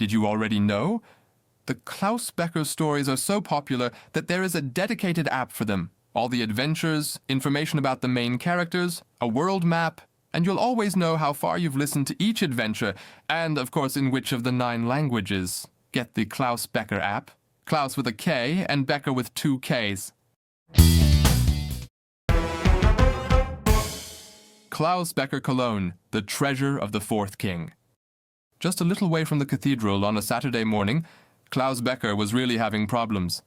Did you already know? The Klaus Bekker stories are so popular that there is a dedicated app for them. All the adventures, information about the main characters, a world map, and you'll always know how far you've listened to each adventure, and, of course, in which of the 9 languages. Get the Klaus Bekker app. Klaus with a K and Bekker with 2 Ks. Klaus Bekker Cologne, the treasure of the 4th king. Just a little way from the cathedral on a Saturday morning, Klaus Bekker was really having problems.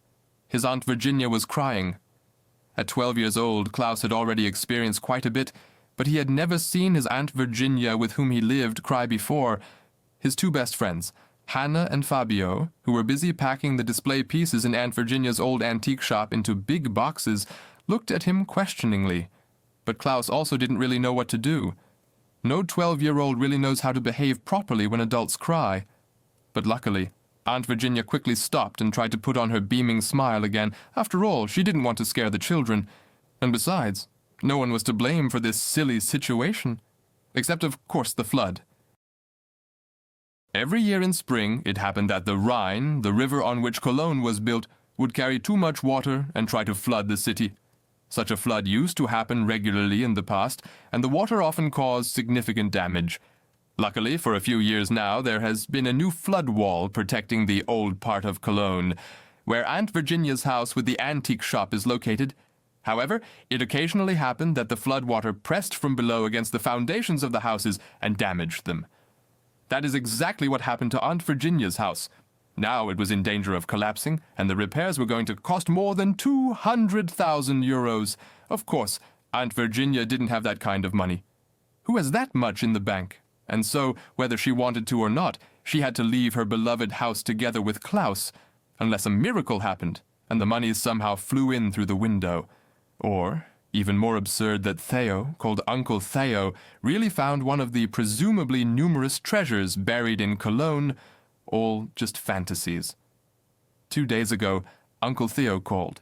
His Aunt Virginia was crying. At 12 years old, Klaus had already experienced quite a bit, but he had never seen his Aunt Virginia, with whom he lived, cry before. His 2 best friends, Hanna and Fabio, who were busy packing the display pieces in Aunt Virginia's old antique shop into big boxes, looked at him questioningly. But Klaus also didn't really know what to do. No 12-year-old really knows how to behave properly when adults cry. But luckily, Aunt Virginia quickly stopped and tried to put on her beaming smile again. After all, she didn't want to scare the children. And besides, no one was to blame for this silly situation. Except, of course, the flood. Every year in spring, it happened that the Rhine, the river on which Cologne was built, would carry too much water and try to flood the city. Such a flood used to happen regularly in the past, and the water often caused significant damage. Luckily, for a few years now, there has been a new flood wall protecting the old part of Cologne, where Aunt Virginia's house with the antique shop is located. However, it occasionally happened that the flood water pressed from below against the foundations of the houses and damaged them. That is exactly what happened to Aunt Virginia's house. Now it was in danger of collapsing, and the repairs were going to cost more than 200,000 euros. Of course, Aunt Virginia didn't have that kind of money. Who has that much in the bank? And so, whether she wanted to or not, she had to leave her beloved house together with Klaus, unless a miracle happened, and the money somehow flew in through the window. Or, even more absurd, that Theo, called Uncle Theo, really found one of the presumably numerous treasures buried in Cologne, all just fantasies. 2 days ago, Uncle Theo called.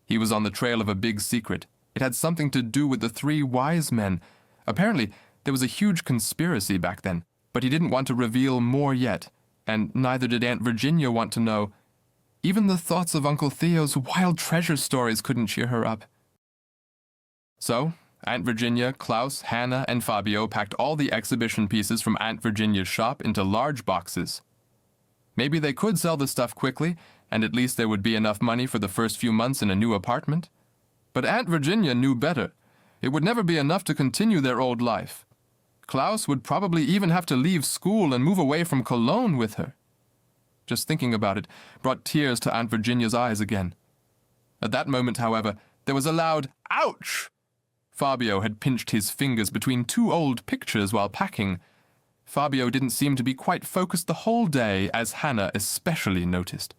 He was on the trail of a big secret. It had something to do with the 3 wise men. Apparently, there was a huge conspiracy back then, but he didn't want to reveal more yet, and neither did Aunt Virginia want to know. Even the thoughts of Uncle Theo's wild treasure stories couldn't cheer her up. So, Aunt Virginia, Klaus, Hanna, and Fabio packed all the exhibition pieces from Aunt Virginia's shop into large boxes. Maybe they could sell the stuff quickly, and at least there would be enough money for the first few months in a new apartment. But Aunt Virginia knew better. It would never be enough to continue their old life. Klaus would probably even have to leave school and move away from Cologne with her. Just thinking about it brought tears to Aunt Virginia's eyes again. At that moment, however, there was a loud "Ouch!" Fabio had pinched his fingers between 2 old pictures while packing. Fabio didn't seem to be quite focused the whole day, as Hanna especially noticed.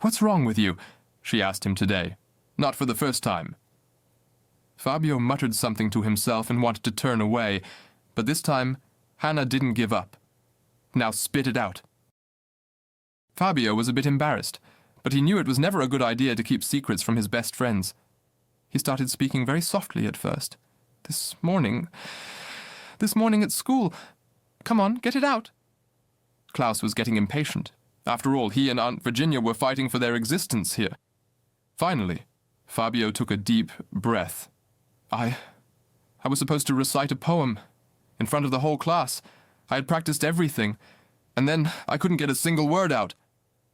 "What's wrong with you?" she asked him today, not for the first time. Fabio muttered something to himself and wanted to turn away, but this time, Hanna didn't give up. "Now spit it out." Fabio was a bit embarrassed, but he knew it was never a good idea to keep secrets from his best friends. He started speaking very softly at first. This morning at school. Come on, get it out." Klaus was getting impatient. After all, he and Aunt Virginia were fighting for their existence here. Finally, Fabio took a deep breath. I was supposed to recite a poem in front of the whole class. I had practiced everything, and then I couldn't get a single word out.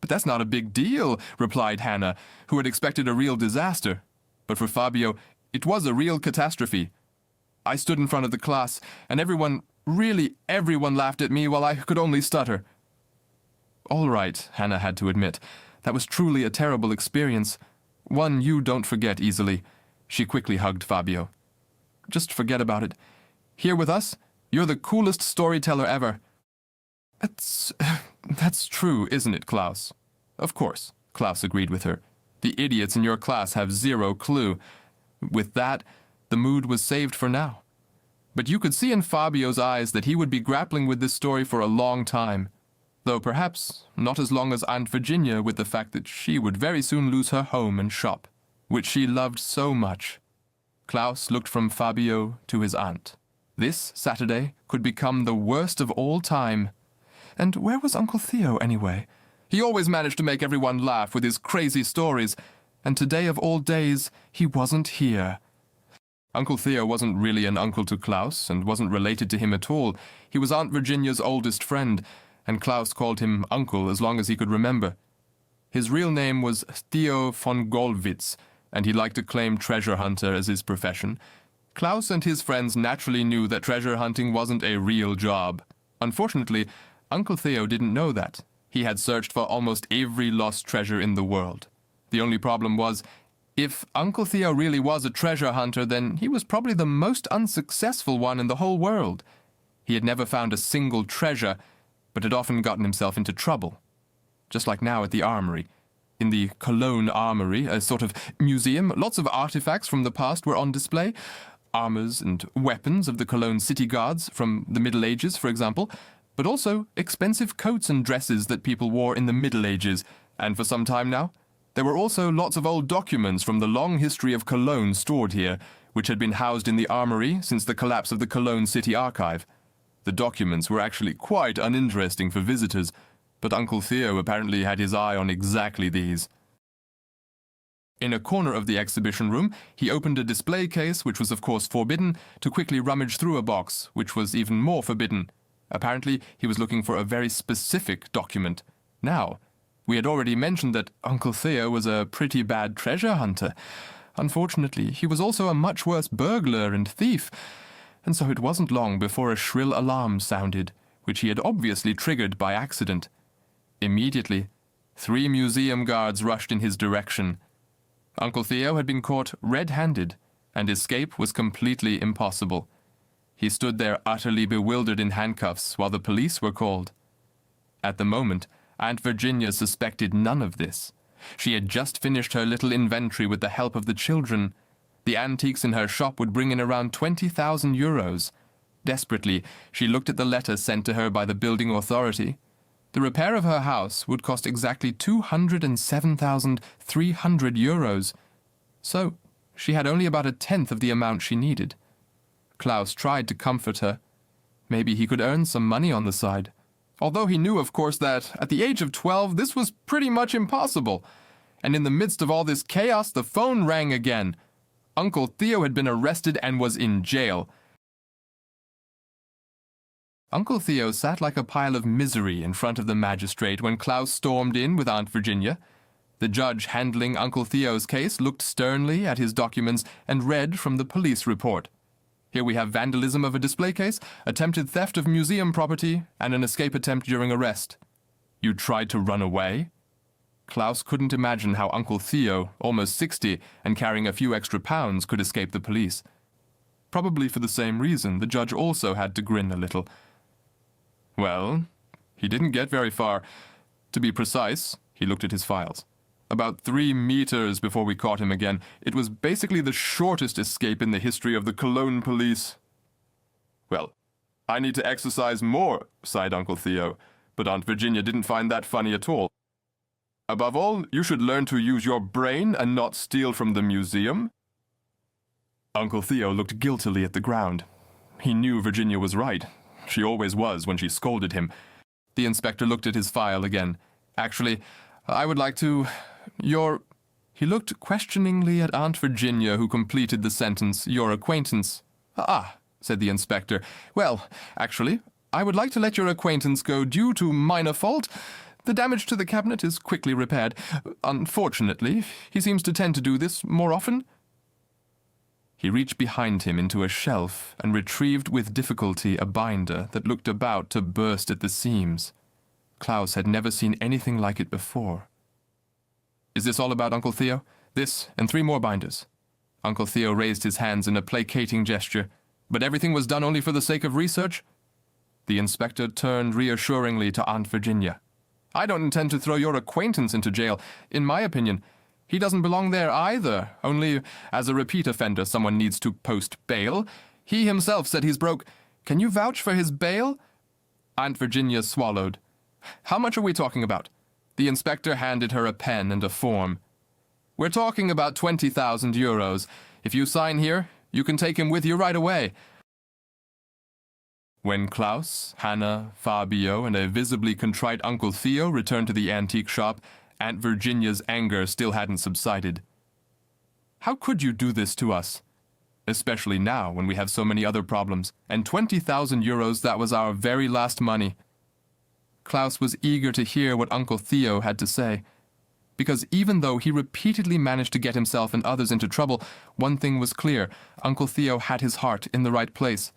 "But that's not a big deal," replied Hanna, who had expected a real disaster. But for Fabio, it was a real catastrophe. "I stood in front of the class, and everyone laughed at me while I could only stutter." "All right," Hanna had to admit. "That was truly a terrible experience. One you don't forget easily." She quickly hugged Fabio. "Just forget about it. Here with us, you're the coolest storyteller ever." That's true, isn't it, Klaus?" "Of course," Klaus agreed with her. "The idiots in your class have 0 clue. With that, the mood was saved for now. But you could see in Fabio's eyes that he would be grappling with this story for a long time, though perhaps not as long as Aunt Virginia, with the fact that she would very soon lose her home and shop, which she loved so much. Klaus looked from Fabio to his aunt. This Saturday could become the worst of all time. And where was Uncle Theo, anyway? He always managed to make everyone laugh with his crazy stories, and today of all days, he wasn't here. Uncle Theo wasn't really an uncle to Klaus, and wasn't related to him at all. He was Aunt Virginia's oldest friend, and Klaus called him Uncle as long as he could remember. His real name was Theo von Gollwitz, and he liked to claim treasure hunter as his profession. Klaus and his friends naturally knew that treasure hunting wasn't a real job. Unfortunately, Uncle Theo didn't know that. He had searched for almost every lost treasure in the world. The only problem was, if Uncle Theo really was a treasure hunter, then he was probably the most unsuccessful one in the whole world. He had never found a single treasure, but had often gotten himself into trouble. Just like now at the armory. In the Cologne Armory, a sort of museum, lots of artifacts from the past were on display. Armors and weapons of the Cologne city guards from the Middle Ages, for example, but also expensive coats and dresses that people wore in the Middle Ages, and for some time now. There were also lots of old documents from the long history of Cologne stored here, which had been housed in the armory since the collapse of the Cologne city archive. The documents were actually quite uninteresting for visitors, but Uncle Theo apparently had his eye on exactly these. In a corner of the exhibition room, he opened a display case, which was of course forbidden, to quickly rummage through a box, which was even more forbidden. Apparently, he was looking for a very specific document. Now, we had already mentioned that Uncle Theo was a pretty bad treasure hunter. Unfortunately, he was also a much worse burglar and thief, and so it wasn't long before a shrill alarm sounded, which he had obviously triggered by accident. Immediately, 3 museum guards rushed in his direction. Uncle Theo had been caught red-handed, and escape was completely impossible. He stood there utterly bewildered in handcuffs while the police were called. At the moment, Aunt Virginia suspected none of this. She had just finished her little inventory with the help of the children. The antiques in her shop would bring in around 20,000 euros. Desperately, she looked at the letter sent to her by the building authority. The repair of her house would cost exactly 207,300 euros. So, she had only about a tenth of the amount she needed. Klaus tried to comfort her. Maybe he could earn some money on the side. Although he knew, of course, that at the age of 12, this was pretty much impossible. And in the midst of all this chaos, the phone rang again. Uncle Theo had been arrested and was in jail. Uncle Theo sat like a pile of misery in front of the magistrate when Klaus stormed in with Aunt Virginia. The judge handling Uncle Theo's case looked sternly at his documents and read from the police report. Here we have vandalism of a display case, attempted theft of museum property, and an escape attempt during arrest. You tried to run away? Klaus couldn't imagine how Uncle Theo, almost 60, and carrying a few extra pounds, could escape the police. Probably for the same reason, the judge also had to grin a little. Well, he didn't get very far. To be precise, he looked at his files. About 3 meters before we caught him again. It was basically the shortest escape in the history of the Cologne police. Well, I need to exercise more, sighed Uncle Theo, but Aunt Virginia didn't find that funny at all. Above all, you should learn to use your brain and not steal from the museum. Uncle Theo looked guiltily at the ground. He knew Virginia was right. She always was when she scolded him. The inspector looked at his file again. Actually, I would like to... He looked questioningly at Aunt Virginia, who completed the sentence, your acquaintance. Ah, said the inspector. Well, actually, I would like to let your acquaintance go due to minor fault. The damage to the cabinet is quickly repaired. Unfortunately, he seems to tend to do this more often. He reached behind him into a shelf and retrieved with difficulty a binder that looked about to burst at the seams. Klaus had never seen anything like it before. Is this all about Uncle Theo? This and 3 more binders. Uncle Theo raised his hands in a placating gesture. But everything was done only for the sake of research? The inspector turned reassuringly to Aunt Virginia. I don't intend to throw your acquaintance into jail. In my opinion, he doesn't belong there either. Only, as a repeat offender, someone needs to post bail. He himself said he's broke. Can you vouch for his bail? Aunt Virginia swallowed. How much are we talking about? The inspector handed her a pen and a form. We're talking about 20,000 euros. If you sign here, you can take him with you right away. When Klaus, Hanna, Fabio, and a visibly contrite Uncle Theo returned to the antique shop, Aunt Virginia's anger still hadn't subsided. "How could you do this to us? Especially now, when we have so many other problems, and 20,000 euros, that was our very last money." Klaus was eager to hear what Uncle Theo had to say, because even though he repeatedly managed to get himself and others into trouble, one thing was clear: Uncle Theo had his heart in the right place.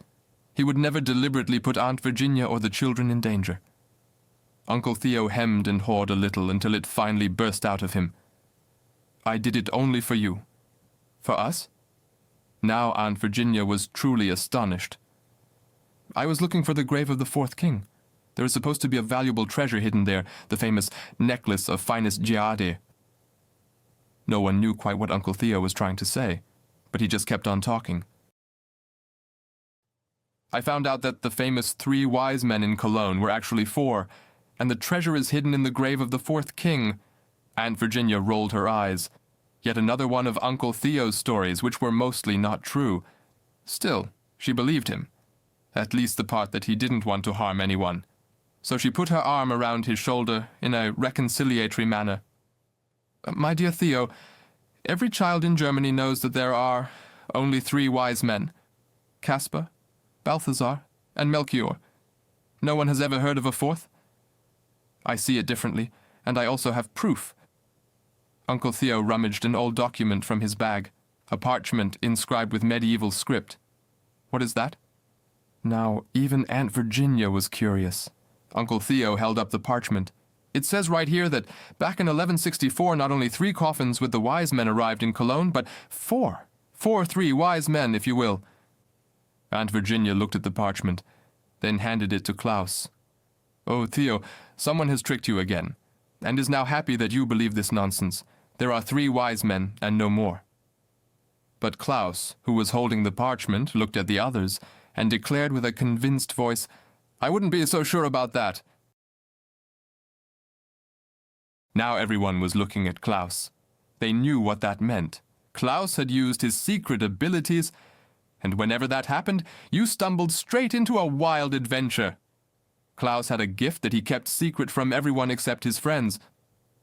He would never deliberately put Aunt Virginia or the children in danger. Uncle Theo hemmed and hawed a little until it finally burst out of him. "I did it only for you." "For us?" Now Aunt Virginia was truly astonished. "I was looking for the grave of the fourth king. There is supposed to be a valuable treasure hidden there, the famous necklace of finest jade." No one knew quite what Uncle Theo was trying to say, but he just kept on talking. "I found out that the famous 3 wise men in Cologne were actually 4, and the treasure is hidden in the grave of the fourth king." Aunt Virginia rolled her eyes. Yet another one of Uncle Theo's stories, which were mostly not true. Still, she believed him. At least the part that he didn't want to harm anyone. So she put her arm around his shoulder in a reconciliatory manner. "My dear Theo, every child in Germany knows that there are only 3 wise men. Caspar, Balthasar, and Melchior. No one has ever heard of a fourth? I see it differently, and I also have proof." Uncle Theo rummaged an old document from his bag, a parchment inscribed with medieval script. "What is that?" Now, even Aunt Virginia was curious. Uncle Theo held up the parchment. "It says right here that back in 1164 not only 3 coffins with the wise men arrived in Cologne, but 4. 3 wise men, if you will." Aunt Virginia looked at the parchment, then handed it to Klaus. "Oh, Theo, someone has tricked you again, and is now happy that you believe this nonsense. There are 3 wise men, and no more." But Klaus, who was holding the parchment, looked at the others, and declared with a convinced voice, "I wouldn't be so sure about that." Now everyone was looking at Klaus. They knew what that meant. Klaus had used his secret abilities, and whenever that happened, you stumbled straight into a wild adventure. Klaus had a gift that he kept secret from everyone except his friends.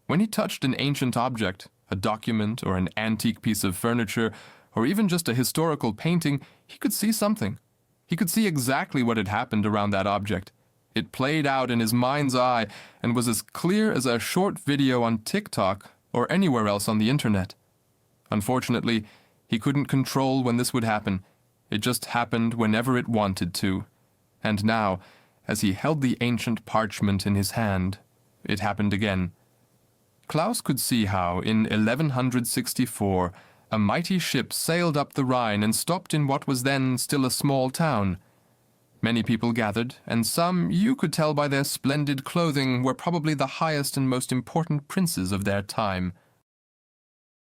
When he touched an ancient object, a document or an antique piece of furniture, or even just a historical painting, he could see something. He could see exactly what had happened around that object. It played out in his mind's eye and was as clear as a short video on TikTok or anywhere else on the internet. Unfortunately, he couldn't control when this would happen. It just happened whenever it wanted to. And now, as he held the ancient parchment in his hand, it happened again. Klaus could see how, in 1164, a mighty ship sailed up the Rhine and stopped in what was then still a small town. Many people gathered, and some, you could tell by their splendid clothing, were probably the highest and most important princes of their time.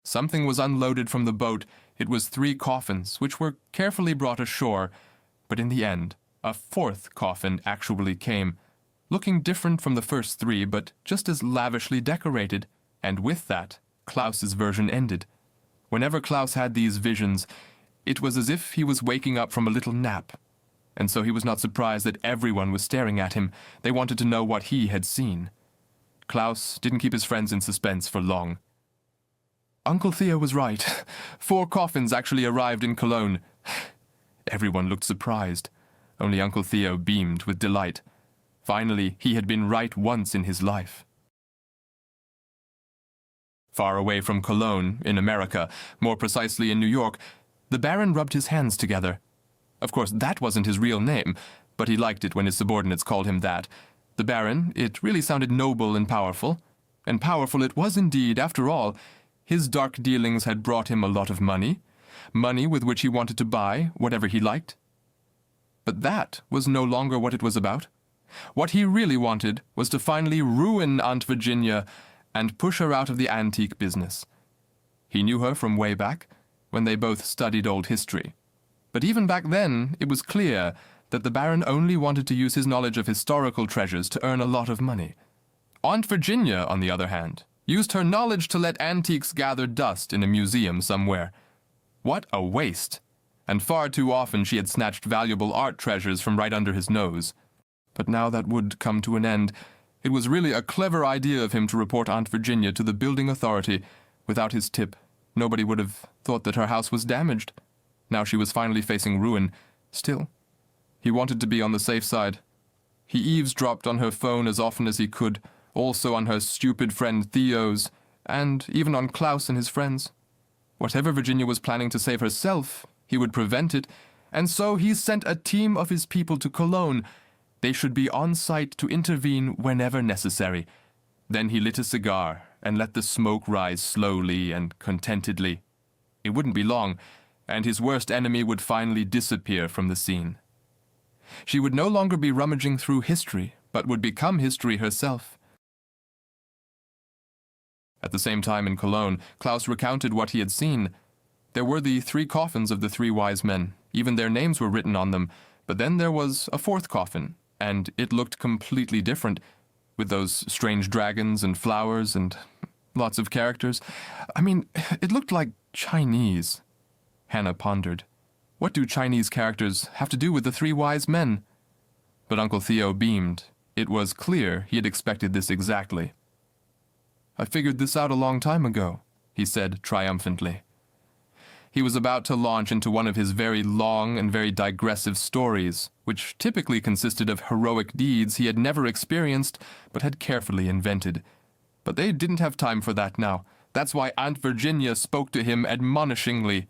Something was unloaded from the boat. It was 3 coffins, which were carefully brought ashore, but in the end, a 4th coffin actually came, looking different from the first 3, but just as lavishly decorated, and with that, Klaus's version ended. Whenever Klaus had these visions, it was as if he was waking up from a little nap, and so he was not surprised that everyone was staring at him. They wanted to know what he had seen. Klaus didn't keep his friends in suspense for long. Uncle Theo was right. 4 coffins actually arrived in Cologne. Everyone looked surprised. Only Uncle Theo beamed with delight. Finally, he had been right once in his life. Far away from Cologne, in America, more precisely in New York, the Baron rubbed his hands together. Of course, that wasn't his real name, but he liked it when his subordinates called him that. The Baron, it really sounded noble and powerful it was indeed, after all. His dark dealings had brought him a lot of money with which he wanted to buy whatever he liked. But that was no longer what it was about. What he really wanted was to finally ruin Aunt Virginia and push her out of the antique business. He knew her from way back, when they both studied old history. But even back then, it was clear that the Baron only wanted to use his knowledge of historical treasures to earn a lot of money. Aunt Virginia, on the other hand, used her knowledge to let antiques gather dust in a museum somewhere. What a waste! and far too often she had snatched valuable art treasures from right under his nose. But now that would come to an end. It was really a clever idea of him to report Aunt Virginia to the building authority. Without his tip, nobody would have thought that her house was damaged. Now she was finally facing ruin. Still, he wanted to be on the safe side. He eavesdropped on her phone as often as he could, also on her stupid friend Theo's, and even on Klaus and his friends. Whatever Virginia was planning to save herself, he would prevent it, and so he sent a team of his people to Cologne. They should be on site to intervene whenever necessary. Then he lit a cigar and let the smoke rise slowly and contentedly. It wouldn't be long, and his worst enemy would finally disappear from the scene. She would no longer be rummaging through history, but would become history herself. At the same time in Cologne, Klaus recounted what he had seen. There were the 3 coffins of the 3 wise men. Even their names were written on them. But then there was a 4th coffin, and it looked completely different, with those strange dragons and flowers and lots of characters. I mean, it looked like Chinese. Hanna pondered. What do Chinese characters have to do with the 3 wise men? But Uncle Theo beamed. It was clear he had expected this exactly. I figured this out a long time ago, he said triumphantly. He was about to launch into one of his very long and very digressive stories, which typically consisted of heroic deeds he had never experienced but had carefully invented. But they didn't have time for that now. That's why Aunt Virginia spoke to him admonishingly.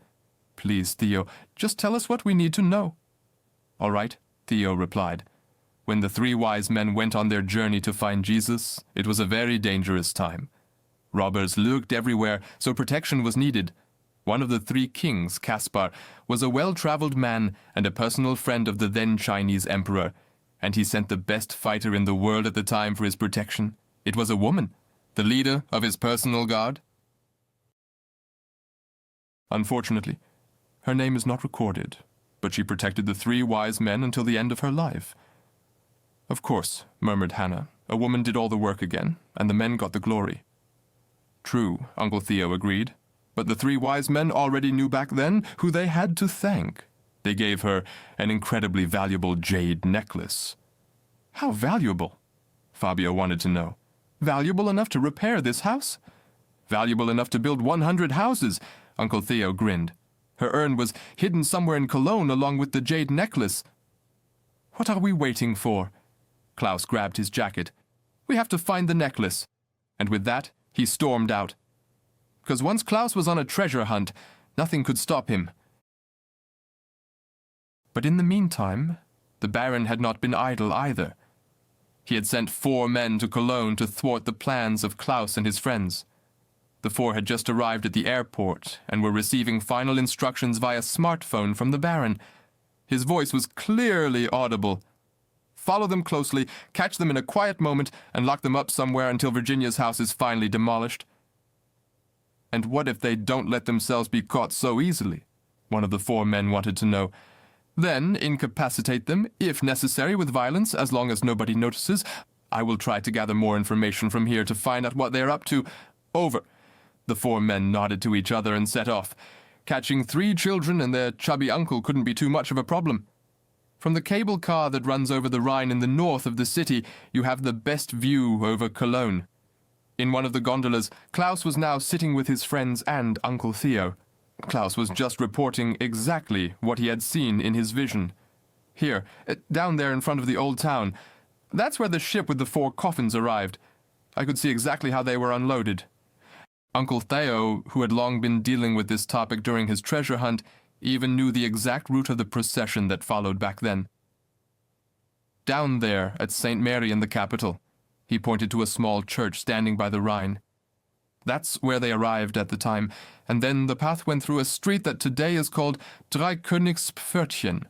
Please, Theo, just tell us what we need to know. All right, Theo replied. When the 3 wise men went on their journey to find Jesus, it was a very dangerous time. Robbers lurked everywhere, so protection was needed. One of the 3 kings, Caspar, was a well-traveled man and a personal friend of the then Chinese emperor, and he sent the best fighter in the world at the time for his protection. It was a woman, the leader of his personal guard. Unfortunately, her name is not recorded, but she protected the 3 wise men until the end of her life. Of course, murmured Hanna, a woman did all the work again, and the men got the glory. True, Uncle Theo agreed, but the 3 wise men already knew back then who they had to thank. They gave her an incredibly valuable jade necklace. How valuable? Fabio wanted to know. Valuable enough to repair this house? Valuable enough to build 100 houses, Uncle Theo grinned. Her urn was hidden somewhere in Cologne along with the jade necklace. What are we waiting for? Klaus grabbed his jacket. We have to find the necklace. And with that, he stormed out. Because once Klaus was on a treasure hunt, nothing could stop him. But in the meantime, the Baron had not been idle either. He had sent 4 men to Cologne to thwart the plans of Klaus and his friends. The 4 had just arrived at the airport and were receiving final instructions via smartphone from the Baron. His voice was clearly audible. Follow them closely, catch them in a quiet moment, and lock them up somewhere until Virginia's house is finally demolished. And what if they don't let themselves be caught so easily? One of the 4 men wanted to know. Then incapacitate them, if necessary, with violence, as long as nobody notices. I will try to gather more information from here to find out what they are up to. Over. The 4 men nodded to each other and set off. Catching 3 children and their chubby uncle couldn't be too much of a problem. From the cable car that runs over the Rhine in the north of the city, you have the best view over Cologne. In one of the gondolas, Klaus was now sitting with his friends and Uncle Theo. Klaus was just reporting exactly what he had seen in his vision. Here, down there in front of the old town, that's where the ship with the 4 coffins arrived. I could see exactly how they were unloaded. Uncle Theo, who had long been dealing with this topic during his treasure hunt, even knew the exact route of the procession that followed back then. Down there at St. Mary in the capital, he pointed to a small church standing by the Rhine. That's where they arrived at the time, and then the path went through a street that today is called Dreikönigspförtchen,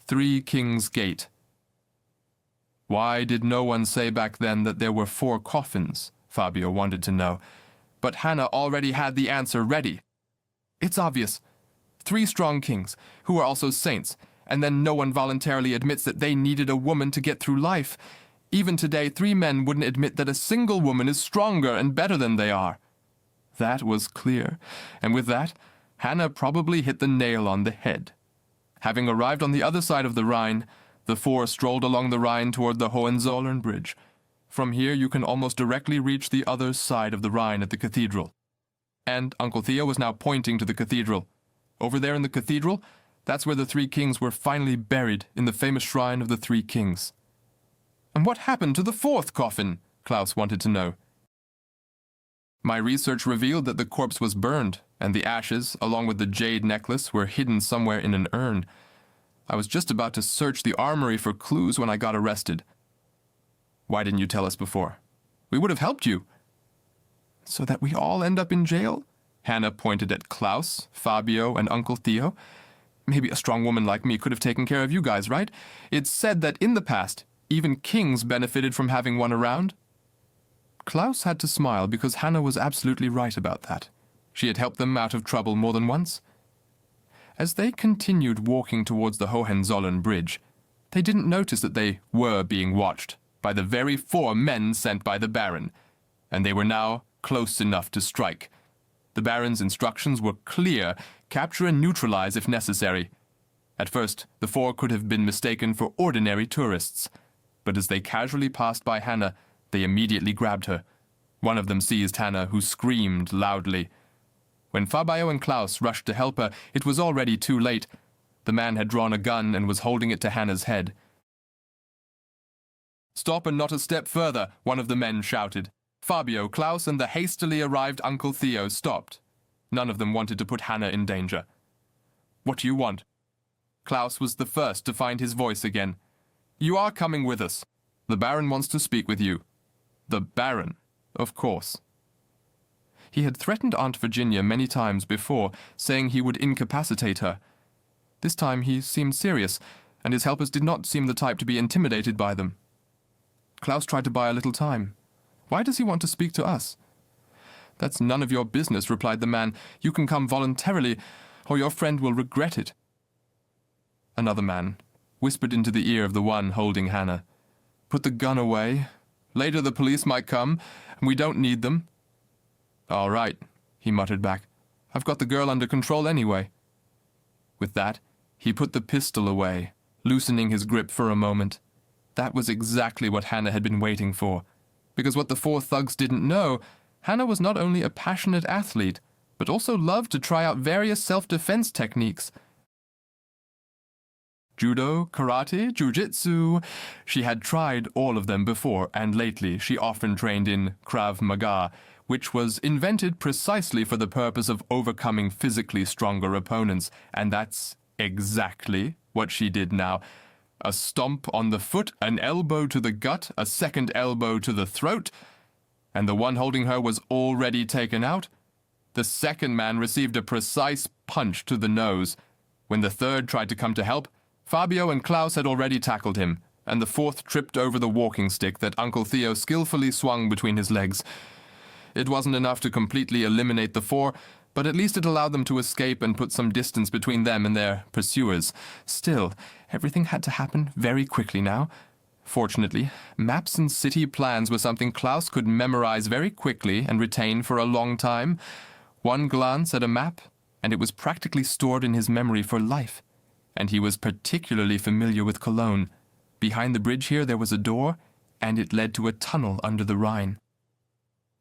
3 Kings Gate. Why did no one say back then that there were 4 coffins? Fabio wanted to know. But Hanna already had the answer ready. It's obvious. 3 strong kings, who are also saints, and then no one voluntarily admits that they needed a woman to get through life. Even today, 3 men wouldn't admit that a single woman is stronger and better than they are. That was clear, and with that, Hanna probably hit the nail on the head. Having arrived on the other side of the Rhine, the four strolled along the Rhine toward the Hohenzollern Bridge. From here you can almost directly reach the other side of the Rhine at the cathedral. And Uncle Theo was now pointing to the cathedral. Over there in the cathedral, that's where the three kings were finally buried in the famous shrine of the three kings. And what happened to the fourth coffin? Klaus wanted to know. My research revealed that the corpse was burned, and the ashes, along with the jade necklace, were hidden somewhere in an urn. I was just about to search the armory for clues when I got arrested. Why didn't you tell us before? We would have helped you. So that we all end up in jail? Hanna pointed at Klaus, Fabio, and Uncle Theo. Maybe a strong woman like me could have taken care of you guys, right? It's said that in the past, even kings benefited from having one around. Klaus had to smile because Hanna was absolutely right about that. She had helped them out of trouble more than once. As they continued walking towards the Hohenzollern Bridge, they didn't notice that they were being watched by the very four men sent by the Baron, and they were now close enough to strike. The Baron's instructions were clear: capture and neutralize if necessary. At first, the four could have been mistaken for ordinary tourists, but as they casually passed by Hanna, they immediately grabbed her. One of them seized Hanna, who screamed loudly. When Fabio and Klaus rushed to help her, it was already too late. The man had drawn a gun and was holding it to Hanna's head. "Stop and not a step further," one of the men shouted. Fabio, Klaus, and the hastily arrived Uncle Theo stopped. None of them wanted to put Hanna in danger. "What do you want?" Klaus was the first to find his voice again. "You are coming with us. The Baron wants to speak with you." The Baron, of course. He had threatened Aunt Virginia many times before, saying he would incapacitate her. This time he seemed serious, and his helpers did not seem the type to be intimidated by them. Klaus tried to buy a little time. "Why does he want to speak to us?" "That's none of your business," replied the man. "You can come voluntarily, or your friend will regret it." Another man whispered into the ear of the one holding Hanna. "Put the gun away. Later the police might come, and we don't need them." "All right," he muttered back. "I've got the girl under control anyway." With that, he put the pistol away, loosening his grip for a moment. That was exactly what Hanna had been waiting for. Because what the four thugs didn't know, Hanna was not only a passionate athlete, but also loved to try out various self-defense techniques. Judo, karate, jujitsu. She had tried all of them before, and lately she often trained in Krav Maga, which was invented precisely for the purpose of overcoming physically stronger opponents. And that's exactly what she did now. A stomp on the foot, an elbow to the gut, a second elbow to the throat, and the one holding her was already taken out. The second man received a precise punch to the nose. When the third tried to come to help, Fabio and Klaus had already tackled him, and the fourth tripped over the walking stick that Uncle Theo skillfully swung between his legs. It wasn't enough to completely eliminate the four, but at least it allowed them to escape and put some distance between them and their pursuers. Still, everything had to happen very quickly now. Fortunately, maps and city plans were something Klaus could memorize very quickly and retain for a long time. One glance at a map, and it was practically stored in his memory for life. And he was particularly familiar with Cologne. Behind the bridge here there was a door, and it led to a tunnel under the Rhine.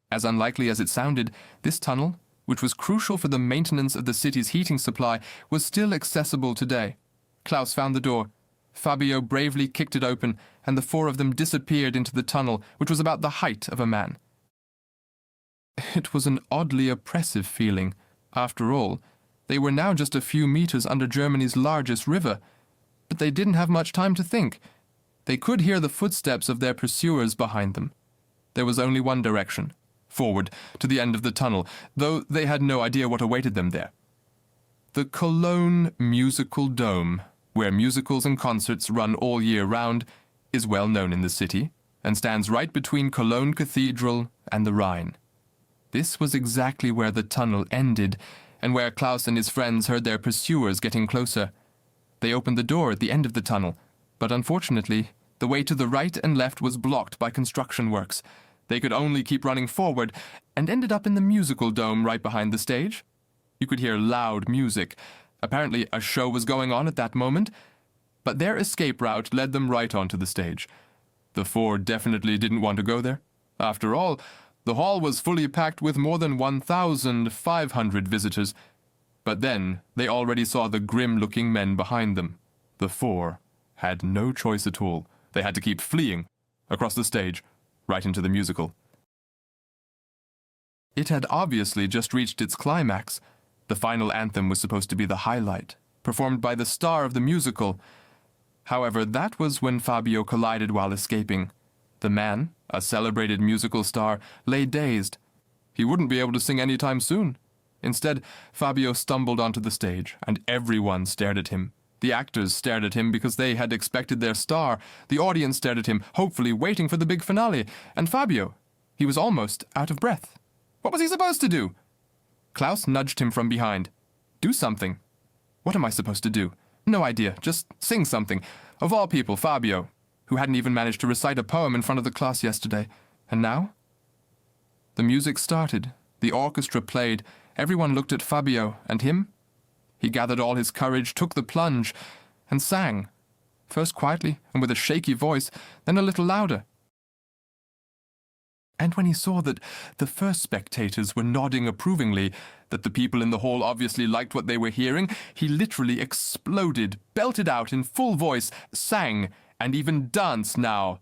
As unlikely as it sounded, this tunnel, which was crucial for the maintenance of the city's heating supply, was still accessible today. Klaus found the door. Fabio bravely kicked it open, and the four of them disappeared into the tunnel, which was about the height of a man. It was an oddly oppressive feeling. After all, they were now just a few meters under Germany's largest river. But they didn't have much time to think. They could hear the footsteps of their pursuers behind them. There was only one direction, forward, to the end of the tunnel, though they had no idea what awaited them there. The Cologne Musical Dome, where musicals and concerts run all year round, is well known in the city, and stands right between Cologne Cathedral and the Rhine. This was exactly where the tunnel ended, and where Klaus and his friends heard their pursuers getting closer. They opened the door at the end of the tunnel, but unfortunately, the way to the right and left was blocked by construction works. They could only keep running forward, and ended up in the musical dome right behind the stage. You could hear loud music, Apparently, a show was going on at that moment, but their escape route led them right onto the stage. The four definitely didn't want to go there. After all, the hall was fully packed with more than 1,500 visitors. But then they already saw the grim-looking men behind them. The four had no choice at all. They had to keep fleeing across the stage, right into the musical. It had obviously just reached its climax. The final anthem was supposed to be the highlight, performed by the star of the musical. However, that was when Fabio collided while escaping. The man, a celebrated musical star, lay dazed. He wouldn't be able to sing anytime soon. Instead, Fabio stumbled onto the stage, and everyone stared at him. The actors stared at him because they had expected their star. The audience stared at him, hopefully waiting for the big finale. And Fabio, he was almost out of breath. What was he supposed to do? Klaus nudged him from behind. Do something. What am I supposed to do? No idea, just sing something. Of all people, Fabio, who hadn't even managed to recite a poem in front of the class yesterday. And now? The music started. The orchestra played. Everyone looked at Fabio, and him? He gathered all his courage, took the plunge, and sang. First quietly and with a shaky voice, then a little louder. And when he saw that the first spectators were nodding approvingly, that the people in the hall obviously liked what they were hearing, he literally exploded, belted out in full voice, sang, and even danced now.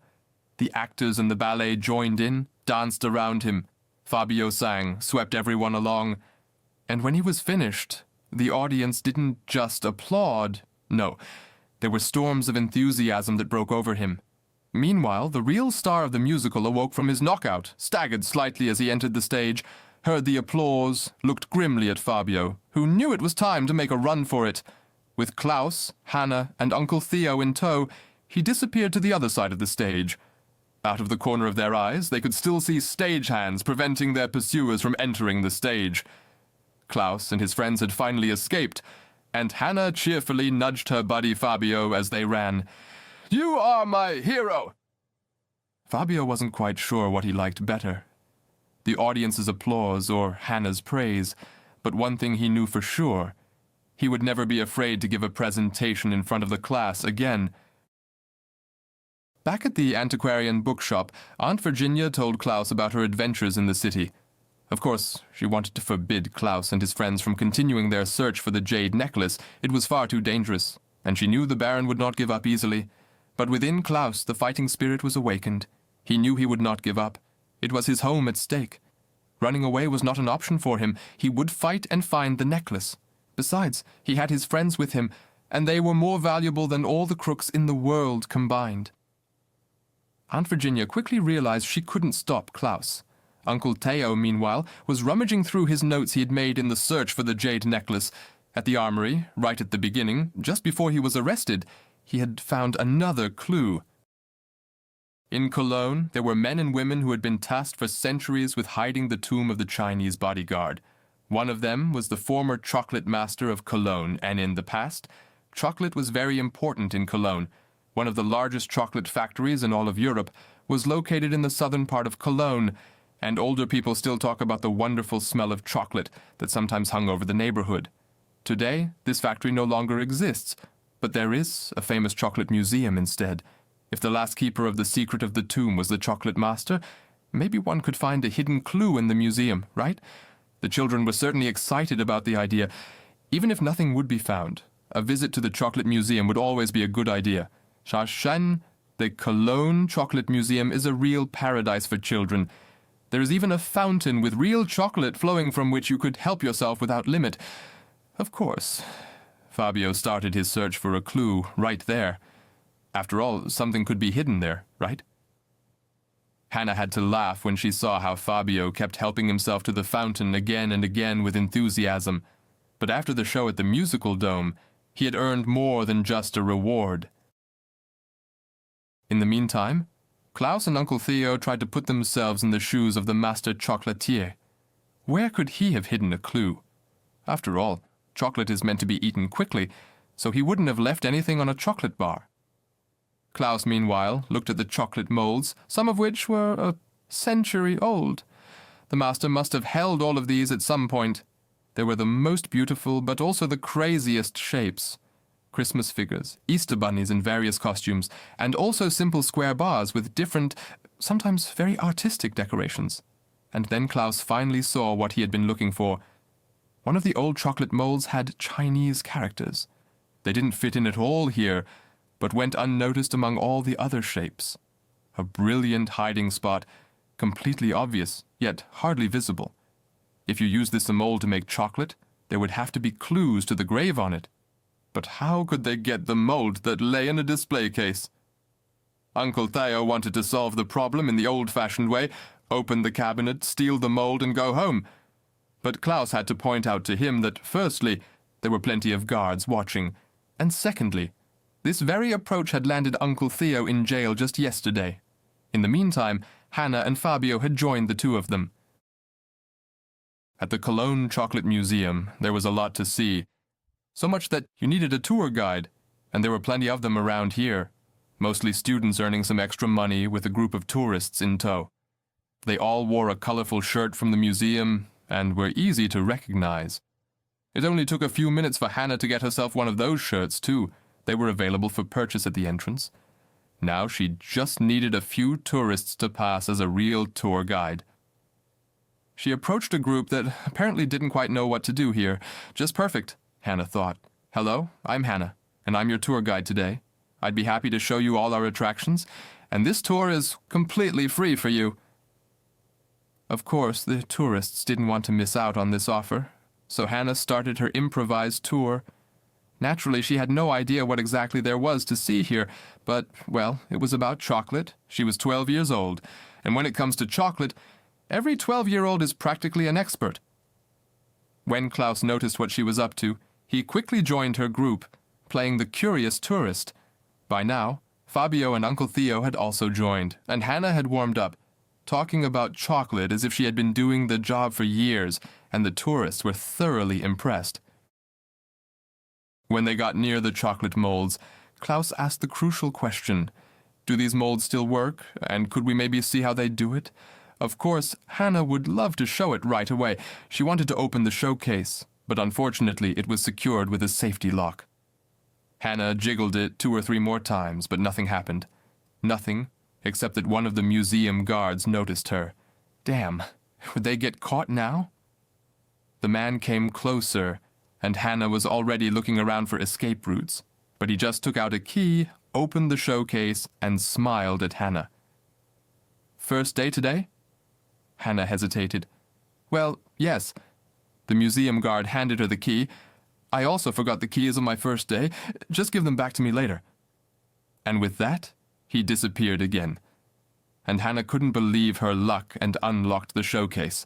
The actors and the ballet joined in, danced around him. Fabio sang, swept everyone along. And when he was finished, the audience didn't just applaud. No, there were storms of enthusiasm that broke over him. Meanwhile, the real star of the musical awoke from his knockout, staggered slightly as he entered the stage, heard the applause, looked grimly at Fabio, who knew it was time to make a run for it. With Klaus, Hanna, and Uncle Theo in tow, he disappeared to the other side of the stage. Out of the corner of their eyes, they could still see stagehands preventing their pursuers from entering the stage. Klaus and his friends had finally escaped, and Hanna cheerfully nudged her buddy Fabio as they ran. "You are my hero!" Fabio wasn't quite sure what he liked better, the audience's applause or Hanna's praise, but one thing he knew for sure: he would never be afraid to give a presentation in front of the class again. Back at the antiquarian bookshop, Aunt Virginia told Klaus about her adventures in the city. Of course, she wanted to forbid Klaus and his friends from continuing their search for the jade necklace. It was far too dangerous, and she knew the Baron would not give up easily. But within Klaus, the fighting spirit was awakened. He knew he would not give up. It was his home at stake. Running away was not an option for him. He would fight and find the necklace. Besides, he had his friends with him, and they were more valuable than all the crooks in the world combined. Aunt Virginia quickly realized she couldn't stop Klaus. Uncle Theo, meanwhile, was rummaging through his notes he had made in the search for the jade necklace. At the armory, right at the beginning, just before he was arrested, he had found another clue. In Cologne, there were men and women who had been tasked for centuries with hiding the tomb of the Chinese bodyguard. One of them was the former chocolate master of Cologne, and in the past, chocolate was very important in Cologne. One of the largest chocolate factories in all of Europe was located in the southern part of Cologne, and older people still talk about the wonderful smell of chocolate that sometimes hung over the neighborhood. Today, this factory no longer exists, but there is a famous chocolate museum instead. If the last keeper of the secret of the tomb was the chocolate master, maybe one could find a hidden clue in the museum, right? The children were certainly excited about the idea. Even if nothing would be found, a visit to the chocolate museum would always be a good idea. Shashan, the Cologne Chocolate Museum, is a real paradise for children. There is even a fountain with real chocolate flowing from which you could help yourself without limit. Of course, Fabio started his search for a clue right there. After all, something could be hidden there, right? Hanna had to laugh when she saw how Fabio kept helping himself to the fountain again and again with enthusiasm. But after the show at the musical dome, he had earned more than just a reward. In the meantime, Klaus and Uncle Theo tried to put themselves in the shoes of the master chocolatier. Where could he have hidden a clue? After all, chocolate is meant to be eaten quickly, so he wouldn't have left anything on a chocolate bar. Klaus, meanwhile, looked at the chocolate molds, some of which were a century old. The master must have held all of these at some point. There were the most beautiful, but also the craziest shapes. Christmas figures, Easter bunnies in various costumes, and also simple square bars with different, sometimes very artistic decorations. And then Klaus finally saw what he had been looking for. One of the old chocolate molds had Chinese characters. They didn't fit in at all here, but went unnoticed among all the other shapes. A brilliant hiding spot, completely obvious, yet hardly visible. If you used this mold to make chocolate, there would have to be clues to the grave on it. But how could they get the mold that lay in a display case? Uncle Theo wanted to solve the problem in the old-fashioned way, open the cabinet, steal the mold, and go home. But Klaus had to point out to him that, firstly, there were plenty of guards watching, and secondly, this very approach had landed Uncle Theo in jail just yesterday. In the meantime, Hanna and Fabio had joined the two of them. At the Cologne Chocolate Museum, there was a lot to see. So much that you needed a tour guide, and there were plenty of them around here, mostly students earning some extra money with a group of tourists in tow. They all wore a colorful shirt from the museum and were easy to recognize. It only took a few minutes for Hanna to get herself one of those shirts, too. They were available for purchase at the entrance. Now she just needed a few tourists to pass as a real tour guide. She approached a group that apparently didn't quite know what to do here. Just perfect, Hanna thought. Hello, I'm Hanna, and I'm your tour guide today. I'd be happy to show you all our attractions, and this tour is completely free for you. Of course, the tourists didn't want to miss out on this offer, so Hanna started her improvised tour. Naturally, she had no idea what exactly there was to see here, but, well, it was about chocolate. She was 12 years old, and when it comes to chocolate, every 12-year-old is practically an expert. When Klaus noticed what she was up to, he quickly joined her group, playing the curious tourist. By now, Fabio and Uncle Theo had also joined, and Hanna had warmed up, talking about chocolate as if she had been doing the job for years, and the tourists were thoroughly impressed. When they got near the chocolate molds, Klaus asked the crucial question, do these molds still work, and could we maybe see how they do it? Of course, Hanna would love to show it right away. She wanted to open the showcase, but unfortunately it was secured with a safety lock. Hanna jiggled it 2 or 3 more times, but nothing happened. Nothing, except that one of the museum guards noticed her. Damn, would they get caught now? The man came closer, and Hanna was already looking around for escape routes, but he just took out a key, opened the showcase, and smiled at Hanna. First day today? Hanna hesitated. Well, yes. The museum guard handed her the key. I also forgot the keys on my first day. Just give them back to me later. And with that, he disappeared again. And Hanna couldn't believe her luck and unlocked the showcase.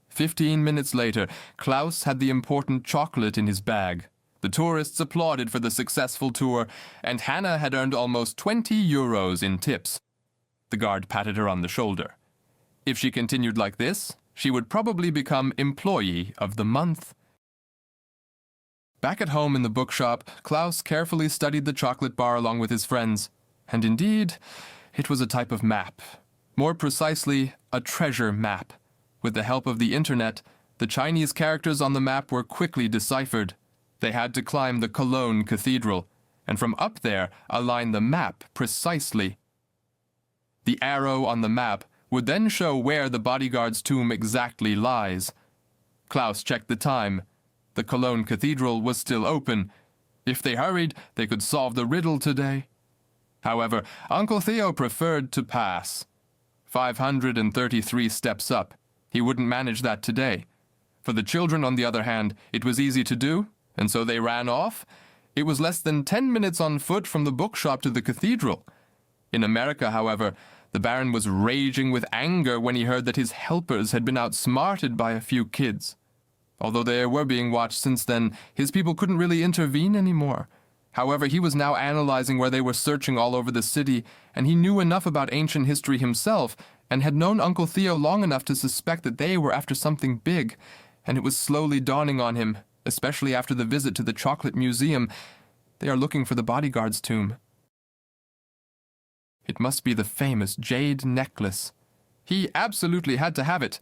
15 minutes later, Klaus had the important chocolate in his bag. The tourists applauded for the successful tour, and Hanna had earned almost 20 euros in tips. The guard patted her on the shoulder. If she continued like this, she would probably become Employee of the Month. Back at home in the bookshop, Klaus carefully studied the chocolate bar along with his friends. And indeed, it was a type of map. More precisely, a treasure map. With the help of the internet, the Chinese characters on the map were quickly deciphered. They had to climb the Cologne Cathedral, and from up there align the map precisely. The arrow on the map would then show where the bodyguard's tomb exactly lies. Klaus checked the time. The Cologne Cathedral was still open. If they hurried, they could solve the riddle today. However, Uncle Theo preferred to pass. 533 steps up. He wouldn't manage that today. For the children, on the other hand, it was easy to do, and so they ran off. It was less than 10 minutes on foot from the bookshop to the cathedral. In America, however, the Baron was raging with anger when he heard that his helpers had been outsmarted by a few kids. Although they were being watched since then, his people couldn't really intervene anymore. However, he was now analyzing where they were searching all over the city, and he knew enough about ancient history himself, and had known Uncle Theo long enough to suspect that they were after something big, and it was slowly dawning on him, especially after the visit to the Chocolate Museum. They are looking for the bodyguard's tomb. It must be the famous jade necklace. He absolutely had to have it.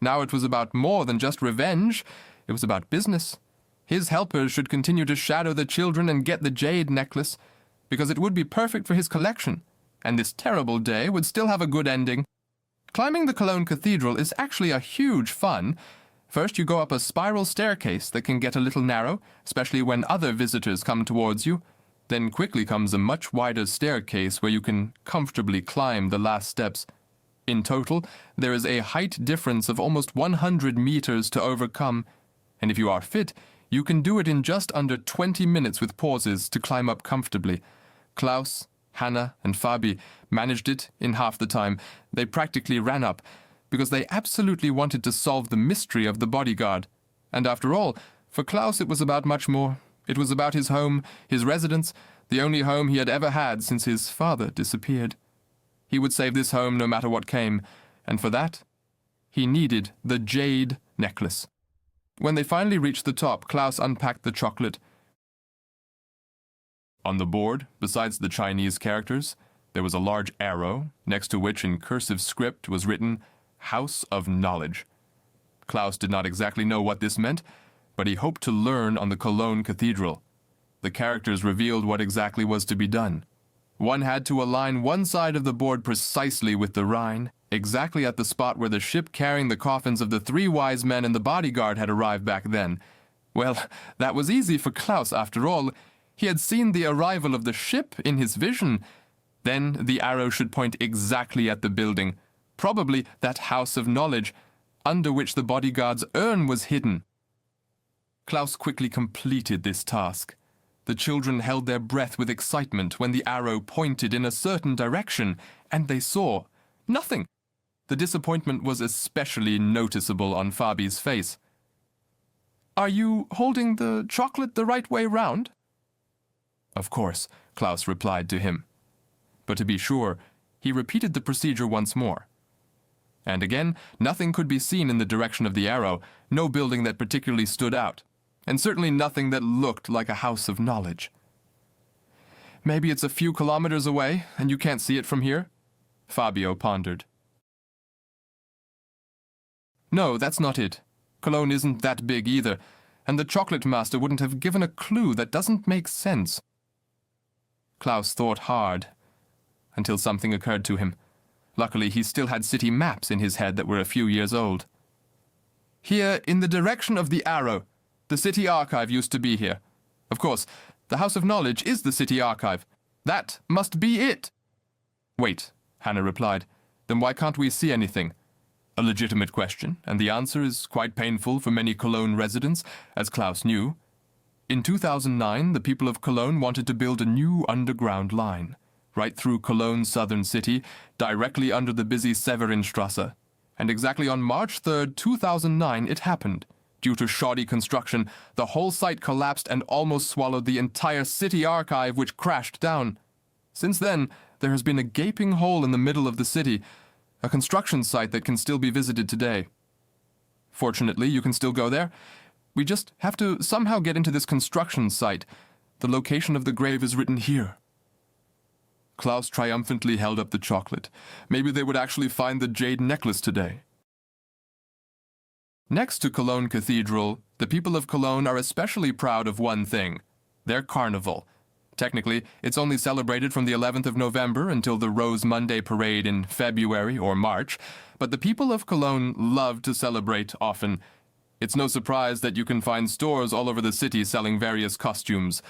Now it was about more than just revenge. It was about business. His helpers should continue to shadow the children and get the jade necklace, because it would be perfect for his collection, and this terrible day would still have a good ending. Climbing the Cologne Cathedral is actually a huge fun. First, you go up a spiral staircase that can get a little narrow, especially when other visitors come towards you. Then quickly comes a much wider staircase where you can comfortably climb the last steps. In total, there is a height difference of almost 100 meters to overcome, and if you are fit, you can do it in just under 20 minutes with pauses to climb up comfortably. Klaus, Hanna and Fabio managed it in half the time. They practically ran up, because they absolutely wanted to solve the mystery of the bodyguard. And after all, for Klaus it was about much more. It was about his home, his residence, the only home he had ever had since his father disappeared. He would save this home no matter what came, and for that, he needed the jade necklace. When they finally reached the top, Klaus unpacked the chocolate. On the board, besides the Chinese characters, there was a large arrow, next to which in cursive script was written, House of Knowledge. Klaus did not exactly know what this meant, but he hoped to learn on the Cologne Cathedral. The characters revealed what exactly was to be done. One had to align one side of the board precisely with the Rhine, exactly at the spot where the ship carrying the coffins of the 3 wise men and the bodyguard had arrived back then. Well, that was easy for Klaus after all. He had seen the arrival of the ship in his vision. Then the arrow should point exactly at the building, probably that House of Knowledge, under which the bodyguard's urn was hidden. Klaus quickly completed this task. The children held their breath with excitement when the arrow pointed in a certain direction, and they saw nothing. The disappointment was especially noticeable on Fabi's face. "Are you holding the chocolate the right way round?" "Of course," Klaus replied to him. But to be sure, he repeated the procedure once more. And again, nothing could be seen in the direction of the arrow, no building that particularly stood out, and certainly nothing that looked like a house of knowledge. "Maybe it's a few kilometers away, and you can't see it from here?" Fabio pondered. "No, that's not it. Cologne isn't that big either, and the chocolate master wouldn't have given a clue. That doesn't make sense." Klaus thought hard, until something occurred to him. Luckily, he still had city maps in his head that were a few years old. "Here, in the direction of the arrow. The city archive used to be here. Of course, the House of Knowledge is the city archive. That must be it." "Wait," Hanna replied. "Then why can't we see anything?" A legitimate question, and the answer is quite painful for many Cologne residents, as Klaus knew. In 2009, the people of Cologne wanted to build a new underground line, right through Cologne's southern city, directly under the busy Severinstrasse. And exactly on March 3rd, 2009, it happened. Due to shoddy construction, the whole site collapsed and almost swallowed the entire city archive, which crashed down. Since then, there has been a gaping hole in the middle of the city, a construction site that can still be visited today. Fortunately, you can still go there. We just have to somehow get into this construction site. The location of the grave is written here. Klaus triumphantly held up the chocolate. Maybe they would actually find the jade necklace today. Next to Cologne Cathedral, the people of Cologne are especially proud of one thing: their carnival. Technically, it's only celebrated from the 11th of November until the Rose Monday parade in February or March, but the people of Cologne love to celebrate often. It's no surprise that you can find stores all over the city selling various costumes.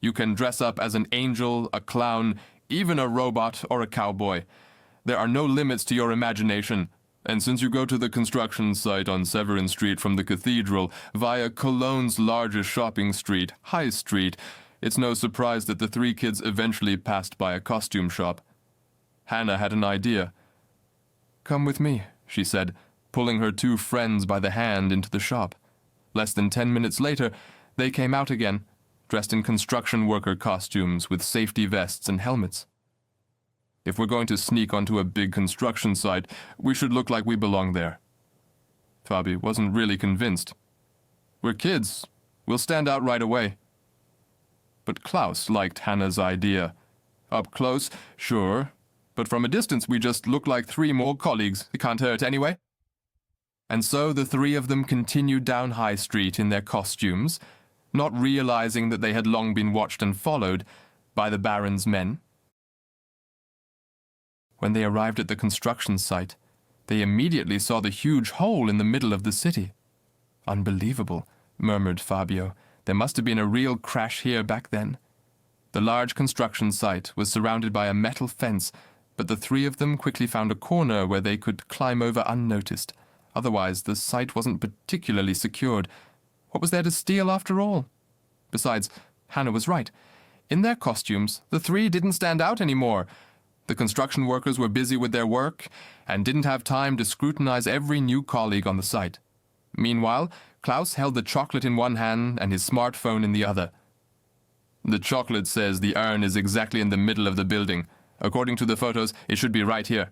You can dress up as an angel, a clown, even a robot or a cowboy. There are no limits to your imagination. And since you go to the construction site on Severin Street from the cathedral via Cologne's largest shopping street, High Street, it's no surprise that the 3 kids eventually passed by a costume shop. Hanna had an idea. "Come with me," she said, pulling her 2 friends by the hand into the shop. Less than 10 minutes later, they came out again, dressed in construction worker costumes with safety vests and helmets. "If we're going to sneak onto a big construction site, we should look like we belong there." Fabi wasn't really convinced. "We're kids. We'll stand out right away." But Klaus liked Hanna's idea. "Up close, sure, but from a distance we just look like 3 more colleagues. It can't hurt anyway." And so the three of them continued down High Street in their costumes, not realizing that they had long been watched and followed by the Baron's men. When they arrived at the construction site, they immediately saw the huge hole in the middle of the city. "Unbelievable," murmured Fabio. "There must have been a real crash here back then." The large construction site was surrounded by a metal fence, but the three of them quickly found a corner where they could climb over unnoticed. Otherwise, the site wasn't particularly secured. What was there to steal after all? Besides, Hanna was right. In their costumes, the three didn't stand out anymore. The construction workers were busy with their work and didn't have time to scrutinize every new colleague on the site. Meanwhile, Klaus held the chocolate in one hand and his smartphone in the other. "The chocolate says the urn is exactly in the middle of the building. According to the photos, it should be right here."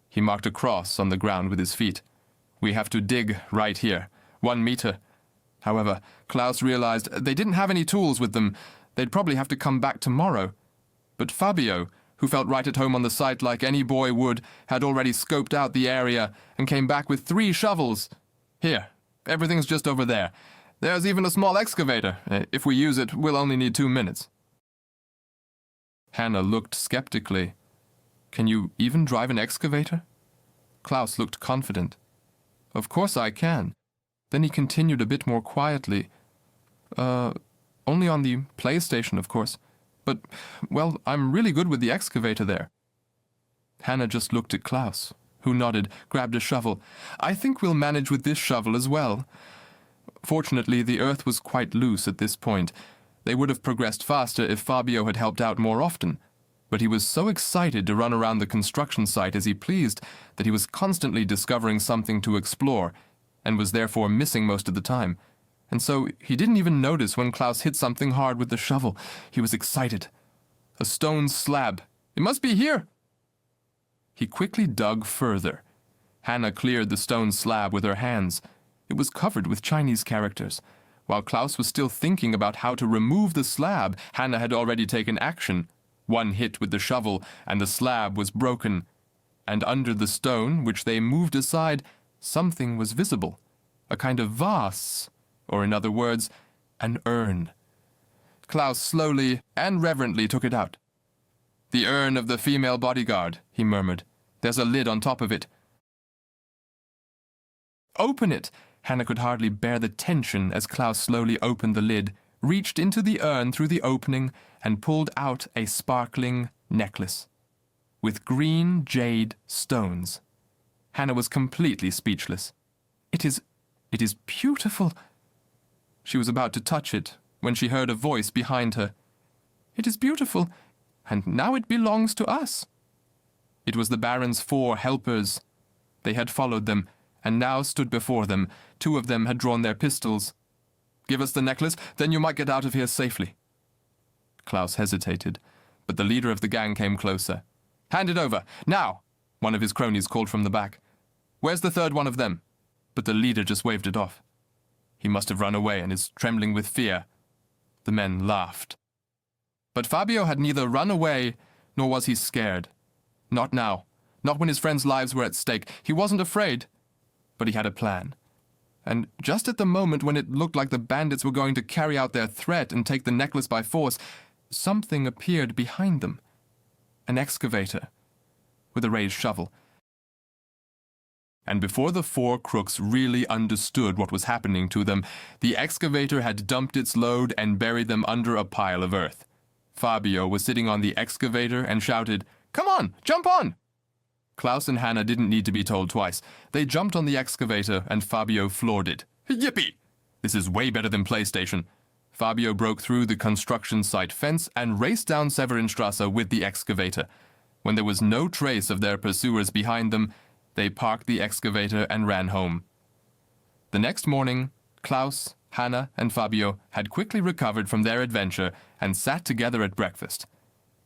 He marked a cross on the ground with his feet. "We have to dig right here, 1 meter. However, Klaus realized they didn't have any tools with them. They'd probably have to come back tomorrow. But Fabio, who felt right at home on the site like any boy would, had already scoped out the area and came back with 3 shovels. "Here, everything's just over there. There's even a small excavator. If we use it, we'll only need 2 minutes. Hanna looked skeptically. "Can you even drive an excavator?" Klaus looked confident. "Of course I can." Then he continued a bit more quietly. Only on the PlayStation, of course. But, well, I'm really good with the excavator there." Hanna just looked at Klaus, who nodded, grabbed a shovel. "I think we'll manage with this shovel as well." Fortunately, the earth was quite loose at this point. They would have progressed faster if Fabio had helped out more often. But he was so excited to run around the construction site as he pleased that he was constantly discovering something to explore, and was therefore missing most of the time. And so he didn't even notice when Klaus hit something hard with the shovel. He was excited. A stone slab. "It must be here!" He quickly dug further. Hanna cleared the stone slab with her hands. It was covered with Chinese characters. While Klaus was still thinking about how to remove the slab, Hanna had already taken action. 1 hit with the shovel, and the slab was broken. And under the stone, which they moved aside, something was visible. A kind of vase, or in other words, an urn. Klaus slowly and reverently took it out. "The urn of the female bodyguard," he murmured. "There's a lid on top of it." "Open it!" Hanna could hardly bear the tension as Klaus slowly opened the lid, reached into the urn through the opening, and pulled out a sparkling necklace with green jade stones. Hanna was completely speechless. It is beautiful." She was about to touch it when she heard a voice behind her. "It is beautiful, and now it belongs to us." It was the Baron's 4 helpers. They had followed them, and now stood before them. 2 of them had drawn their pistols. "Give us the necklace, then you might get out of here safely." Klaus hesitated, but the leader of the gang came closer. "Hand it over, now!" one of his cronies called from the back. "Where's the 3rd one of them?" But the leader just waved it off. "He must have run away and is trembling with fear." The men laughed. But Fabio had neither run away nor was he scared. Not now. Not when his friends' lives were at stake. He wasn't afraid. But he had a plan. And just at the moment when it looked like the bandits were going to carry out their threat and take the necklace by force, something appeared behind them. An excavator with a raised shovel. And before the 4 crooks really understood what was happening to them, the excavator had dumped its load and buried them under a pile of earth. Fabio was sitting on the excavator and shouted, "Come on, jump on!" Klaus and Hanna didn't need to be told twice. They jumped on the excavator and Fabio floored it. "Yippee! This is way better than PlayStation." Fabio broke through the construction site fence and raced down Severinstrasse with the excavator. When there was no trace of their pursuers behind them, they parked the excavator and ran home. The next morning, Klaus, Hanna, and Fabio had quickly recovered from their adventure and sat together at breakfast.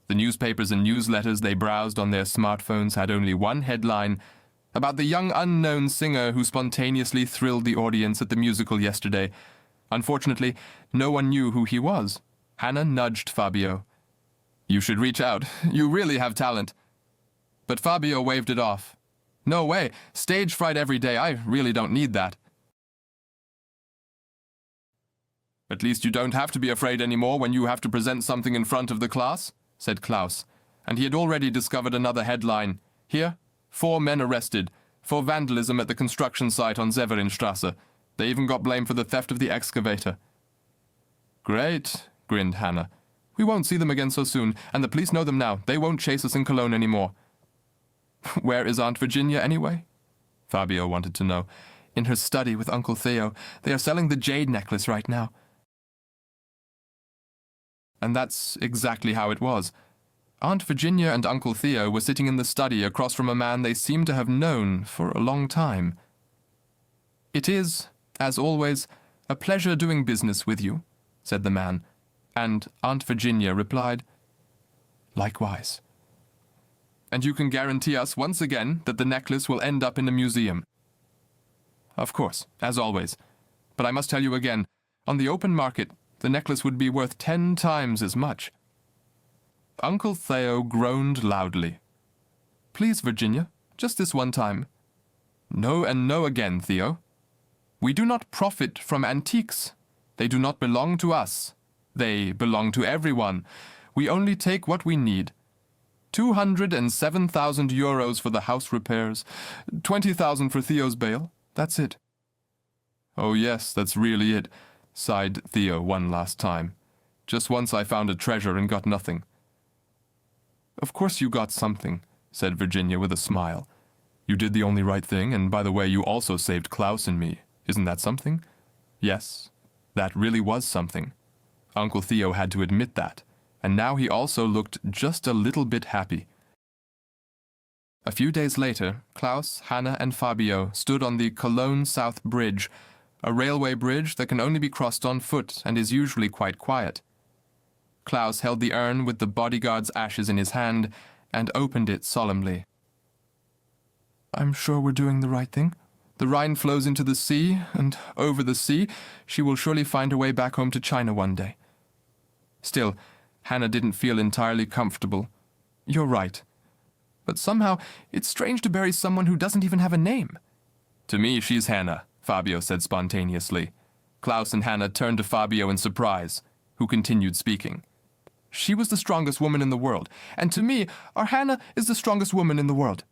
The newspapers and newsletters they browsed on their smartphones had only one headline about the young unknown singer who spontaneously thrilled the audience at the musical yesterday. Unfortunately, no one knew who he was. Hanna nudged Fabio. "You should reach out. You really have talent." But Fabio waved it off. No way. Stage fright every day. I really don't need that. At least you don't have to be afraid anymore when you have to present something in front of the class, said Klaus, and he had already discovered another headline. Here, 4 men arrested for vandalism at the construction site on Severinstrasse. They even got blamed for the theft of the excavator. Great, grinned Hanna. We won't see them again so soon, and the police know them now. They won't chase us in Cologne anymore. Where is Aunt Virginia anyway? Fabio wanted to know. In her study with Uncle Theo. They are selling the jade necklace right now. And that's exactly how it was. Aunt Virginia and Uncle Theo were sitting in the study across from a man they seemed to have known for a long time. It is, as always, a pleasure doing business with you, said the man, and Aunt Virginia replied, Likewise. And you can guarantee us once again that the necklace will end up in a museum. Of course, as always. But I must tell you again, on the open market, the necklace would be worth 10 times as much. Uncle Theo groaned loudly. Please, Virginia, just this one time. No and no again, Theo. We do not profit from antiques. They do not belong to us. They belong to everyone. We only take what we need. 207,000 euros for the house repairs, 20,000 for Theo's bail. That's it. Oh yes, that's really it, sighed Theo one last time. Just once I found a treasure and got nothing. Of course you got something, said Virginia with a smile. You did the only right thing, and by the way, you also saved Klaus and me. Isn't that something? Yes, that really was something. Uncle Theo had to admit that, and now he also looked just a little bit happy. A few days later, Klaus, Hanna and Fabio stood on the Cologne South Bridge, a railway bridge that can only be crossed on foot and is usually quite quiet. Klaus held the urn with the bodyguard's ashes in his hand and opened it solemnly. I'm sure we're doing the right thing. The Rhine flows into the sea, and over the sea, she will surely find her way back home to China one day. Still, Hanna didn't feel entirely comfortable. You're right. But somehow, it's strange to bury someone who doesn't even have a name. To me, she's Hanna, Fabio said spontaneously. Klaus and Hanna turned to Fabio in surprise, who continued speaking. She was the strongest woman in the world, and to me, our Hanna is the strongest woman in the world.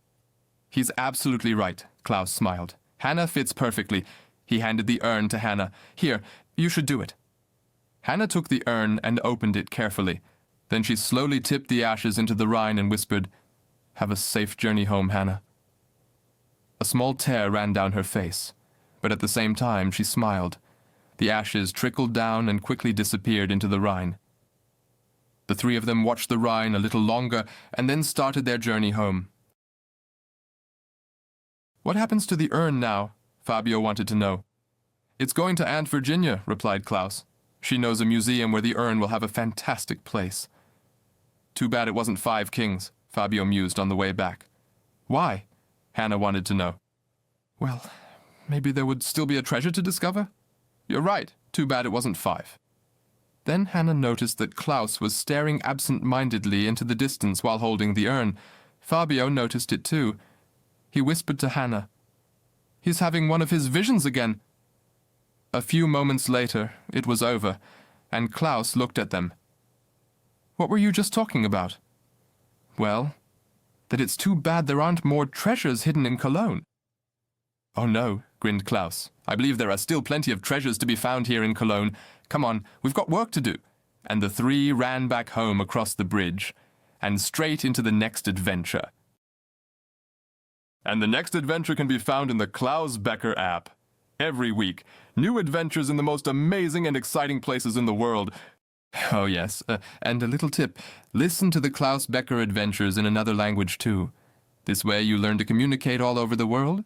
He's absolutely right, Klaus smiled. Hanna fits perfectly. He handed the urn to Hanna. Here, you should do it. Hanna took the urn and opened it carefully. Then she slowly tipped the ashes into the Rhine and whispered, Have a safe journey home, Hanna. A small tear ran down her face, but at the same time she smiled. The ashes trickled down and quickly disappeared into the Rhine. The three of them watched the Rhine a little longer and then started their journey home. What happens to the urn now? Fabio wanted to know. It's going to Aunt Virginia, replied Klaus. She knows a museum where the urn will have a fantastic place. Too bad it wasn't 5 kings, Fabio mused on the way back. Why? Hanna wanted to know. Well, maybe there would still be a treasure to discover? You're right, too bad it wasn't 5. Then Hanna noticed that Klaus was staring absent-mindedly into the distance while holding the urn. Fabio noticed it too. He whispered to Hanna, He's having one of his visions again. A few moments later, it was over, and Klaus looked at them. What were you just talking about? Well, that it's too bad there aren't more treasures hidden in Cologne. Oh no, grinned Klaus. I believe there are still plenty of treasures to be found here in Cologne. Come on, we've got work to do. And the three ran back home across the bridge, and straight into the next adventure. And the next adventure can be found in the Klaus Bekker app. Every week, new adventures in the most amazing and exciting places in the world. Oh yes, and a little tip, listen to the Klaus Bekker adventures in another language too. This way you learn to communicate all over the world